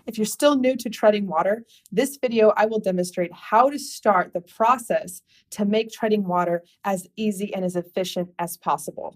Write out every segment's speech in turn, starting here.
If you're still new to treading water, this video I will demonstrate how to start the process to make treading water as easy and as efficient as possible.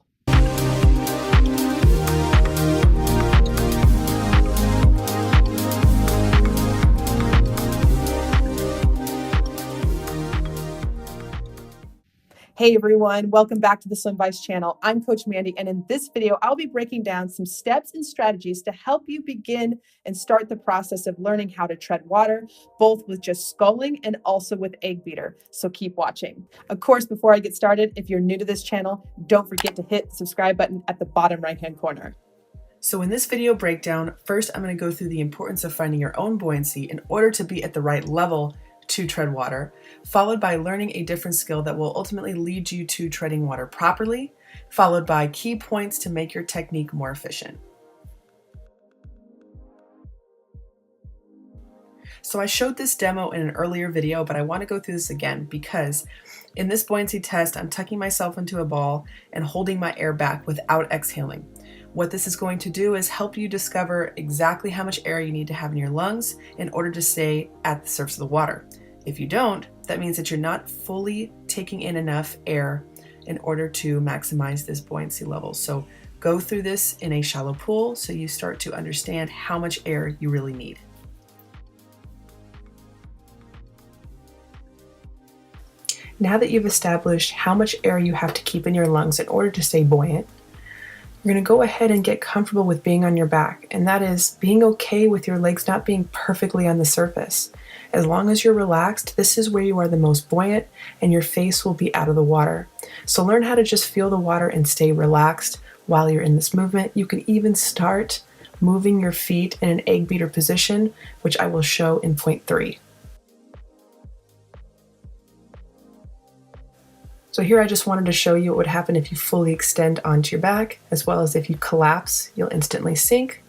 Hey everyone, welcome back to the SWIMVICE channel. I'm Coach Mandy, and in this video, I'll be breaking down some steps and strategies to help you begin and start the process of learning how to tread water, both with just sculling and also with Eggbeater. So keep watching. Of course, before I get started, if you're new to this channel, don't forget to hit the subscribe button at the bottom right-hand corner. So in this video breakdown, first I'm going to go through the importance of finding your own buoyancy in order to be at the right level to tread water, followed by learning a different skill that will ultimately lead you to treading water properly, followed by key points to make your technique more efficient. So I showed this demo in an earlier video, but I want to go through this again because in this buoyancy test, I'm tucking myself into a ball and holding my air back without exhaling. What this is going to do is help you discover exactly how much air you need to have in your lungs in order to stay at the surface of the water. If you don't, that means that you're not fully taking in enough air in order to maximize this buoyancy level. So go through this in a shallow pool so you start to understand how much air you really need. Now that you've established how much air you have to keep in your lungs in order to stay buoyant, you're going to go ahead and get comfortable with being on your back, and that is being okay with your legs not being perfectly on the surface. As long as you're relaxed, this is where you are the most buoyant and your face will be out of the water. So learn how to just feel the water and stay relaxed while you're in this movement. You can even start moving your feet in an Eggbeater position, which I will show in point 3. So here I just wanted to show you what would happen if you fully extend onto your back, as well as if you collapse, you'll instantly sink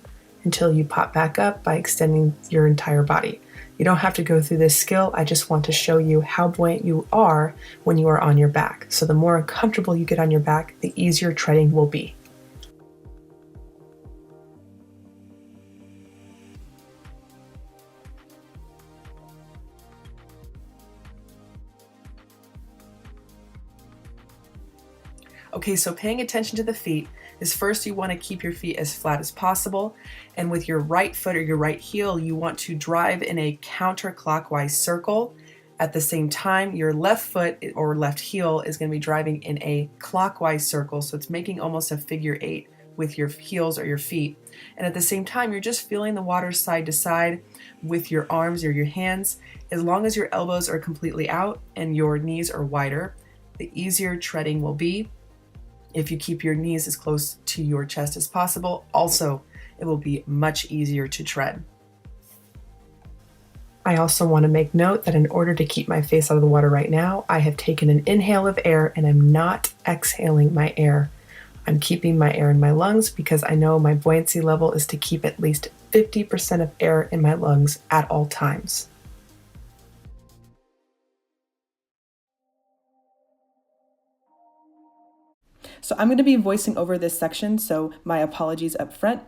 until you pop back up by extending your entire body. You don't have to go through this skill, I just want to show you how buoyant you are when you are on your back. So the more comfortable you get on your back, the easier treading will be. Okay, so paying attention to the feet is first you want to keep your feet as flat as possible, and with your right foot or your right heel you want to drive in a counterclockwise circle. At the same time, your left foot or left heel is going to be driving in a clockwise circle, so it's making almost a figure 8 with your heels or your feet. And at the same time, you're just feeling the water side to side with your arms or your hands. As long as your elbows are completely out and your knees are wider, the easier treading will be. If you keep your knees as close to your chest as possible, also it will be much easier to tread. I also want to make note that in order to keep my face out of the water right now, I have taken an inhale of air and I'm not exhaling my air. I'm keeping my air in my lungs because I know my buoyancy level is to keep at least 50% of air in my lungs at all times. So I'm going to be voicing over this section, so my apologies up front.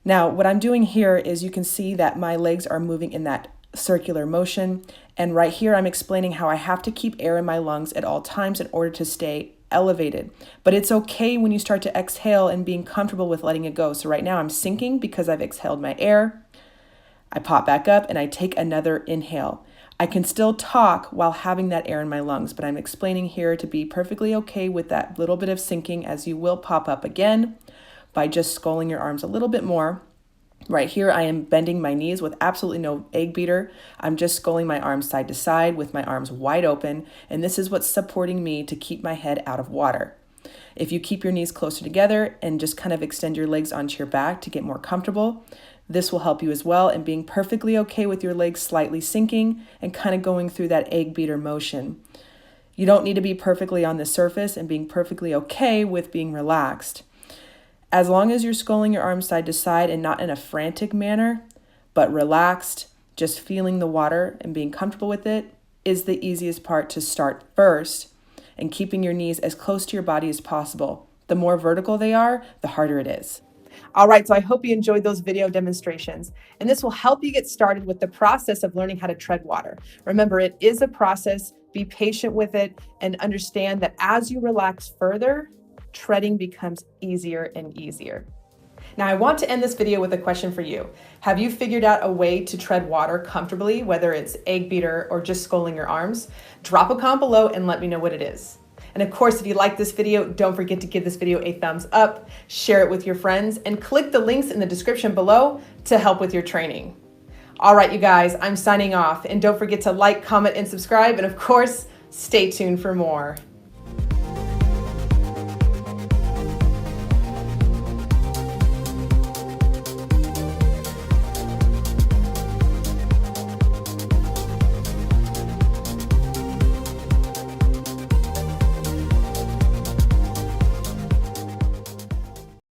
Now, what I'm doing here is you can see that my legs are moving in that circular motion. And right here, I'm explaining how I have to keep air in my lungs at all times in order to stay elevated. But it's okay when you start to exhale and being comfortable with letting it go. So right now I'm sinking because I've exhaled my air. I pop back up and I take another inhale. I can still talk while having that air in my lungs, but I'm explaining here to be perfectly okay with that little bit of sinking, as you will pop up again by just sculling your arms a little bit more. Right here, I am bending my knees with absolutely no Eggbeater. I'm just sculling my arms side to side with my arms wide open, and this is what's supporting me to keep my head out of water. If you keep your knees closer together and just kind of extend your legs onto your back to get more comfortable, this will help you as well in being perfectly okay with your legs slightly sinking and kind of going through that Eggbeater motion. You don't need to be perfectly on the surface and being perfectly okay with being relaxed. As long as you're sculling your arms side to side and not in a frantic manner, but relaxed, just feeling the water and being comfortable with it is the easiest part to start first, and keeping your knees as close to your body as possible. The more vertical they are, the harder it is. All right, so I hope you enjoyed those video demonstrations, and this will help you get started with the process of learning how to tread water. Remember, it is a process. Be patient with it and understand that as you relax further, treading becomes easier and easier. Now, I want to end this video with a question for you. Have you figured out a way to tread water comfortably, whether it's Eggbeater or just sculling your arms? Drop a comment below and let me know what it is. And of course, if you like this video, don't forget to give this video a thumbs up, share it with your friends, and click the links in the description below to help with your training. All right, you guys, I'm signing off, and don't forget to like, comment, and subscribe, and of course, stay tuned for more.